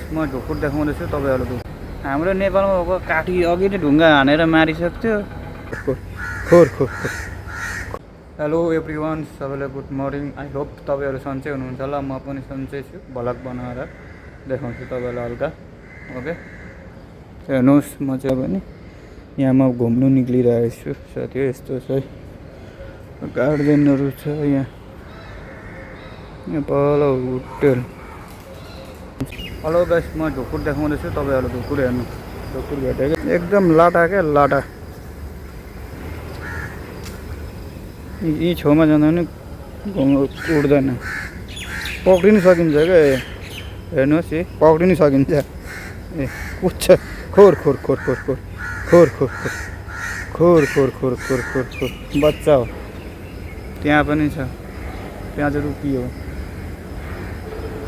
म ढुकुर देखाउँदैछु तपाईँहरूलाई। हाम्रो नेपालमा भएको काठी अघि नै ढुङ्गा हानेर मारिसक्थ्यो। खोर खोर खोर। हेलो एभ्रिवान, सबैलाई गुड मर्निङ। आई होप तपाईँहरू सन्चै हुनुहुन्छ होला। म पनि सन्चै छु। भ्लग बनाएर देखाउँछु तपाईँलाई हल्का। ओके, हेर्नुहोस्, म चाहिँ पनि यहाँ म घुम्नु निक्लिरहेको छु साथी। यस्तो छ है, गार्डनहरू छ यहाँ पर होटेल। हेलो गाइस, म ढुकुर देखाउँदैछु तपाईँहरूलाई। ढुकुर हेर्नु, ढुकुर भेटेको एकदम लाटा क्या, लाटा। यी छेउमा जाँदा पनि उड्दैन, पक्रिनु सकिन्छ क्या। हेर्नुहोस्, यी पक्रिनु सकिन्छ। ए कुद्छ। खोर खोर खोर खोर खोर खोर खोर खोर खोर खोर खोर खोर खोर बच्चा हो। त्यहाँ पनि छ, त्यहाँ चाहिँ रुखी हो।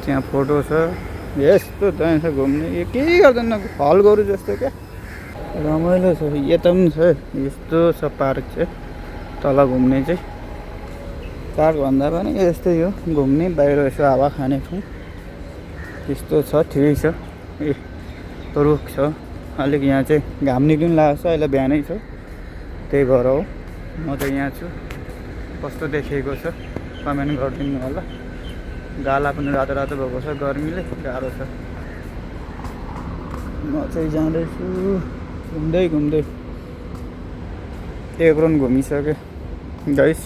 त्यहाँ फोटो छ। यस्तो जान्छ घुम्ने, यो केही गर्दैन, हल गरौँ जस्तो क्या। रमाइलो छ। यता पनि छ यस्तो छ पार्क चाहिँ, तल घुम्ने चाहिँ। पार्क भन्दा पनि यस्तै हो, घुम्ने, बाहिर यसो हावा खाने ठाउँ त्यस्तो छ। ठिकै छ। ए रुख छ अलिक। यहाँ चाहिँ घाम निक्लिनु लागेको छ, अहिले बिहानै छ, त्यही भएर हो। म चाहिँ यहाँ छु। कस्तो देखिएको छ कमेन्ट गरिदिनु होला। गाला पनि रातो रातो भएको छ, गर्मीले गाह्रो छ। म चाहिँ जाँदैछु घुम्दै घुम्दै। एप्रोन घुमिसकेँ गाइस।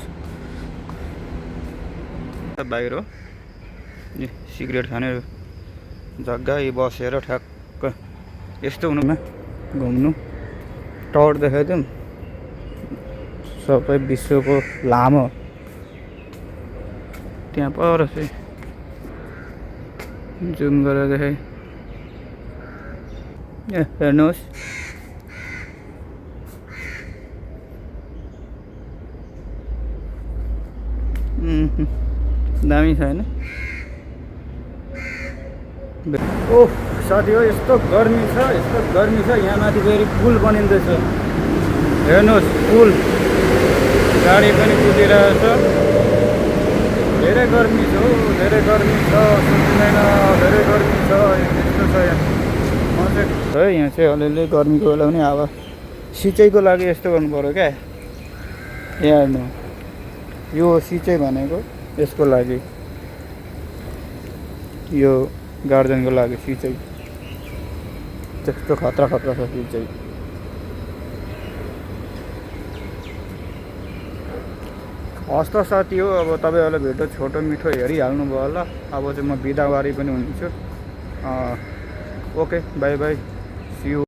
बाहिर ए सिगरेट खाने जग्गा, यी बसेर ठ्याक्क यस्तो हुनुमा घुम्नु। टावर देखाइदिउँ, सबै विश्वको लामो त्यहाँ पर चाहिँ जुम गरेर देखाएँ। ए हेर्नुहोस्, दामी छ होइन? ओह साथी हो, यस्तो गर्मी छ, यस्तो गर्मी छ। यहाँ माथि फेरि पुल बनिँदैछ। हेर्नुहोस् पुल, गाडी पनि कुदिरहेको छ। धेरै गर्मी छ, धेरै गर्मी छ, सुन्दैन, धेरै गर्मी छ। यस्तो छ यहाँ। म चाहिँ है यहाँ चाहिँ अलिअलि गर्मीको बेला पनि अब सिँचाइको लागि यस्तो गर्नु पऱ्यो क्या। यहाँ हेर्नु, यो सिँचाइ भनेको यसको लागि, यो गार्डनको लागि सिँचाइ। त्यस्तो खतरा खतरा छ सिँचाइ। हस्त साथी हो। अब तपाईँहरूलाई भेट्यो छोटो मिठो हेरिहाल्नु भयो होला। अब चाहिँ म बिदावारी पनि हुन्छु। Okay, bye bye, see you.